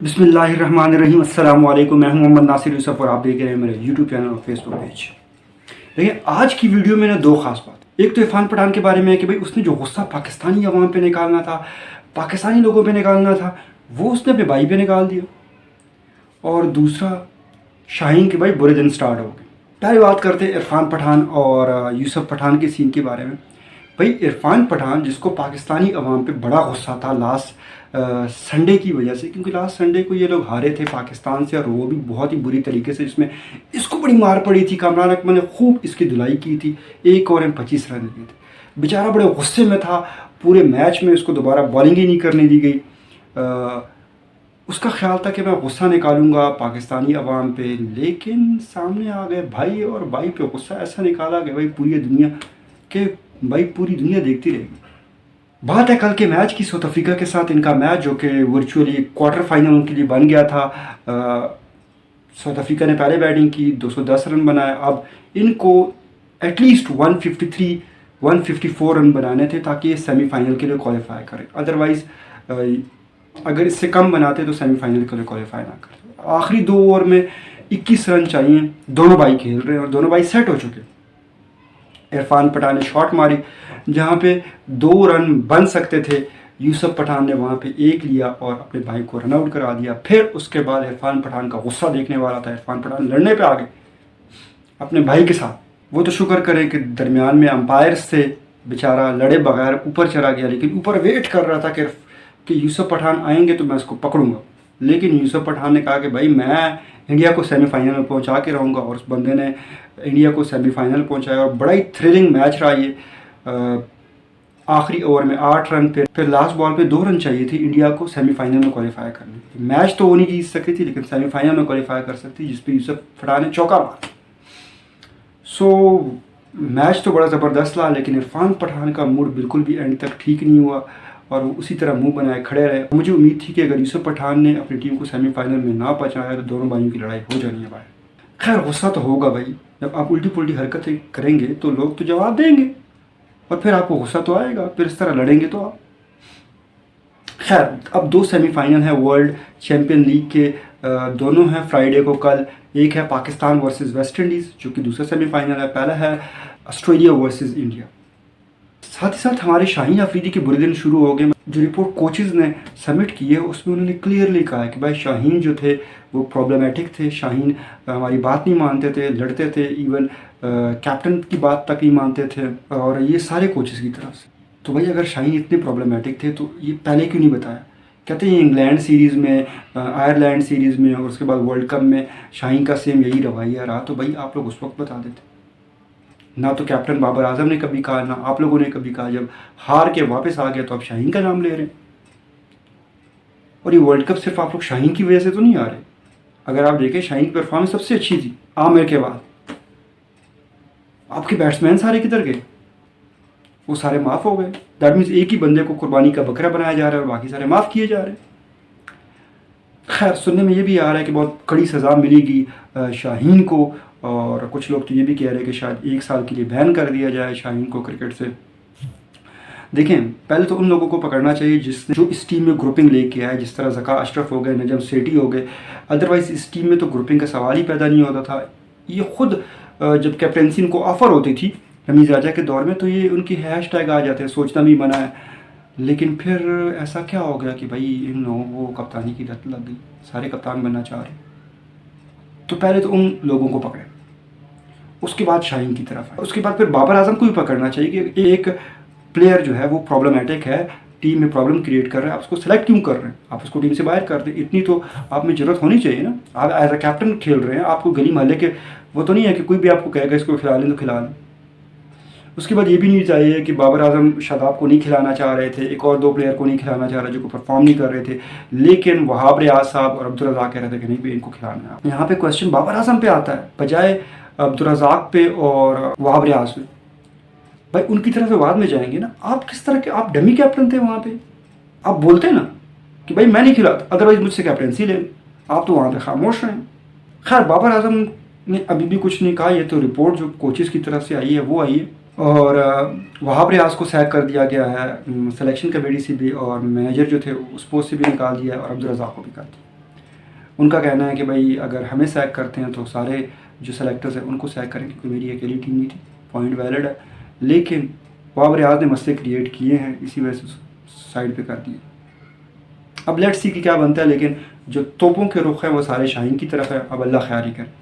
बिस्मिल्लाहिर्रहमानिर्रहीम। अस्सलाम वालेकुम। मैं हूं मोहम्मद नासिर यूसुफ और आप देख रहे हैं मेरे यूट्यूब चैनल और फेसबुक पेज। देखिए, आज की वीडियो में ना दो खास बात। एक तो इरफान पठान के बारे में है कि भाई उसने जो गुस्सा पाकिस्तानी अवाम पे निकालना था, पाकिस्तानी लोगों पे निकालना था, वो उसने अपने भाई पे निकाल दिया। और दूसरा, शाहीन के भाई बुरे दिन स्टार्ट हो गए। पहले बात करते हैं इरफान पठान और यूसुफ पठान के सीन के बारे में। भाई इरफान पठान, जिसको पाकिस्तानी अवाम पे बड़ा गुस्सा था लास्ट संडे की वजह से, क्योंकि लास्ट संडे को ये लोग हारे थे पाकिस्तान से और वो भी बहुत ही बुरी तरीके से, जिसमें इसको बड़ी मार पड़ी थी। कामरान अकमल ने खूब इसकी धुलाई की थी, 1 ओवर में 25 रन दिए थे। बेचारा बड़े गुस्से में था। पूरे मैच में उसको दोबारा बॉलिंग ही नहीं करने दी गई। उसका ख्याल था कि मैं गुस्सा निकालूंगा पाकिस्तानी अवाम पे, लेकिन सामने आ गए भाई और भाई पे गुस्सा ऐसा निकाला कि भाई पूरी दुनिया देखती रहेगी। बात है कल के मैच की, साउथ अफ्रीका के साथ इनका मैच, जो कि वर्चुअली क्वार्टर फाइनल उनके लिए बन गया था। साउथ अफ्रीका ने पहले बैटिंग की, 210 रन बनाए। अब इनको एटलीस्ट 154 रन बनाने थे ताकि ये सेमीफाइनल के लिए क्वालिफाई करें। अदरवाइज़ अगर इससे कम बनाते तो सेमीफाइनल के लिए क्वालिफाई ना करते। आखिरी 2 ओवर में 21 रन चाहिए। दोनों भाई खेल रहे हैं और दोनों भाई सेट हो चुके। इरफान पठान ने शॉट मारी जहाँ पे 2 रन बन सकते थे। यूसुफ पठान ने वहाँ पे 1 लिया और अपने भाई को रन आउट करा दिया। फिर उसके बाद इरफान पठान का गुस्सा देखने वाला था। इरफान पठान लड़ने पे आ गए अपने भाई के साथ। वो तो शुक्र करें कि दरमियान में अंपायर्स थे, बेचारा लड़े बगैर ऊपर चला गया, लेकिन ऊपर वेट कर रहा था कि यूसुफ पठान आएंगे तो मैं उसको पकड़ूंगा। लेकिन यूसुफ पठान ने कहा कि भाई मैं इंडिया को सेमीफाइनल में पहुंचा के रहूँगा, और उस बंदे ने इंडिया को सेमीफाइनल पहुंचाया। और बड़ा ही थ्रिलिंग मैच रहा ये। आखिरी ओवर में 8 रन पे, फिर लास्ट बॉल पे 2 रन चाहिए थी इंडिया को सेमीफाइनल में क्वालिफाई करने। मैच तो वो नहीं जीत सकती थी, लेकिन सेमीफाइनल में क्वालिफाई कर सकती, जिसपे यूसुफ पठान ने चौका मारा। सो मैच तो बड़ा ज़बरदस्त रहा, लेकिन इरफान पठान का मूड बिल्कुल भी एंड तक ठीक नहीं हुआ और वो उसी तरह मुंह बनाए खड़े रहे। मुझे उम्मीद थी कि अगर यूसुफ पठान ने अपनी टीम को सेमीफाइनल में ना पहुंचाया तो दोनों भाइयों की लड़ाई हो जानी है भाई। खैर, गुस्सा तो होगा भाई। जब आप उल्टी पुल्टी हरकतें करेंगे तो लोग तो जवाब देंगे और फिर आपको गुस्सा तो आएगा, फिर इस तरह लड़ेंगे तो आप। खैर, अब 2 सेमीफाइनल हैं वर्ल्ड चैम्पियन लीग के। दोनों हैं फ्राइडे को कल। एक है पाकिस्तान वर्सेस वेस्ट इंडीज़, जो कि दूसरा सेमीफाइनल है। पहला है ऑस्ट्रेलिया वर्सेस इंडिया। साथ ही साथ हमारे शाहीन अफरीदी के बुरे दिन शुरू हो गए। जो रिपोर्ट कोचेज़ ने सबमिट की है उसमें उन्होंने क्लियरली कहा है कि भाई शाहीन जो थे वो प्रॉब्लमेटिक थे। शाहीन हमारी बात नहीं मानते थे, लड़ते थे, इवन कैप्टन की बात तक नहीं मानते थे, और ये सारे कोचेज़ की तरफ से। तो भाई अगर शाहीन इतने प्रॉब्लमेटिक थे तो ये पहले क्यों नहीं बताया? कहते हैं इंग्लैंड सीरीज़ में, आयरलैंड सीरीज़ में और उसके बाद वर्ल्ड कप में शाहीन का सेम यही रवैया रहा। तो भाई आप लोग उस वक्त बता देते। ना तो कैप्टन बाबर आजम ने कभी कहा, ना आप लोगों ने कभी कहा। जब हार के वापस आ गया तो आप शाहीन का नाम ले रहे हैं। और ये वर्ल्ड कप सिर्फ आप लोग शाहीन की वजह से तो नहीं आ रहे। अगर आप देखें, शाहीन की परफॉर्मेंस सबसे अच्छी थी आमिर के बाद। आपके बैट्समैन सारे किधर गए? वो सारे माफ़ हो गए। दैट मीन्स एक ही बंदे को कुर्बानी का बकरा बनाया जा रहा है और बाकी सारे माफ़ किए जा रहे हैं। खैर, सुनने में ये भी आ रहा है कि बहुत कड़ी सज़ा मिलेगी शाहीन को, और कुछ लोग तो ये भी कह रहे हैं कि शायद 1 साल के लिए बैन कर दिया जाए शाहीन को क्रिकेट से। देखें, पहले तो उन लोगों को पकड़ना चाहिए जो इस टीम में ग्रुपिंग लेके आए, जिस तरह ज़का अशरफ हो गए, नजम सेठी हो गए। अदरवाइज़ इस टीम में तो ग्रुपिंग का सवाल ही पैदा नहीं होता था। ये खुद जब कैप्टनसी इनको ऑफ़र होती थी रमीज़ राजा के दौर में, तो ये उनकी हैशटैग आ जाते हैं, सोचना भी मना है। लेकिन फिर ऐसा क्या हो गया कि भाई इन लोगों को कप्तानी की लत लग गई, सारे कप्तान बनना चाह रहे। तो पहले तो उन लोगों को पकड़े, उसके बाद शाहीन की तरफ आए, उसके बाद फिर बाबर आजम को भी पकड़ना चाहिए कि एक प्लेयर जो है वो प्रॉब्लमेटिक है, टीम में प्रॉब्लम क्रिएट कर रहा है, आप उसको सेलेक्ट क्यों कर रहे हैं? आप उसको टीम से बाहर कर दें। इतनी तो आप में ज़रूरत होनी चाहिए ना। आप एज अ कैप्टन खेल रहे हैं, आपको गली मोहल्ले के वो तो नहीं है कि कोई भी आपको कहेगा इसको खिला लें तो खिला लें। उसके बाद ये भी नहीं चाहिए कि बाबर आजम शादाब को नहीं खिलाना चाह रहे थे, एक और 2 प्लेयर को नहीं खिलाना चाह रहे जो को परफॉर्म नहीं कर रहे थे, लेकिन वहाब रियाज साहब और अब्दुल रज़ाक कह रहे थे कि नहीं भी इनको खिलाना है। यहाँ पे क्वेश्चन बाबर आजम पे आता है बजाय अब्दुल रज़ाक पे और वहाब रियाज पे। भाई उनकी तरफ से बाद में जाएंगे ना। आप किस तरह के, आप डमी कैप्टन थे वहाँ पे। आप बोलते ना कि भाई मैं नहीं खिलाता, अदरवाइज मुझसे कैप्टनसी ले। आप तो वहाँ पे खामोश हैं। खैर, बाबर आजम ने अभी भी कुछ नहीं कहा। ये तो रिपोर्ट जो कोचेस की तरफ से आई है वो आई है। और वहाब रियाज को सैक कर दिया गया है सिलेक्शन कमेटी से भी, और मैनेजर जो थे उस पोस्ट से भी निकाल दिया, और अब्दुल रज़ाक को भी कर दिया। ان کا کہنا ہے کہ بھائی اگر ہمیں سیک کرتے ہیں تو سارے جو سلیکٹرز ہیں ان کو سیک کریں کیونکہ میری اکیلی ٹیم نہیں تھی. پوائنٹ ویلڈ ہے, لیکن بابر ریاض نے مسئلے کریٹ کیے ہیں, اسی وجہ سے سائڈ پہ کر دیے. اب لیٹس سی کہ کیا بنتا ہے, لیکن جو توپوں کے رخ ہیں وہ سارے شاہین کی طرف ہے. اب اللہ خیر ہی کرے.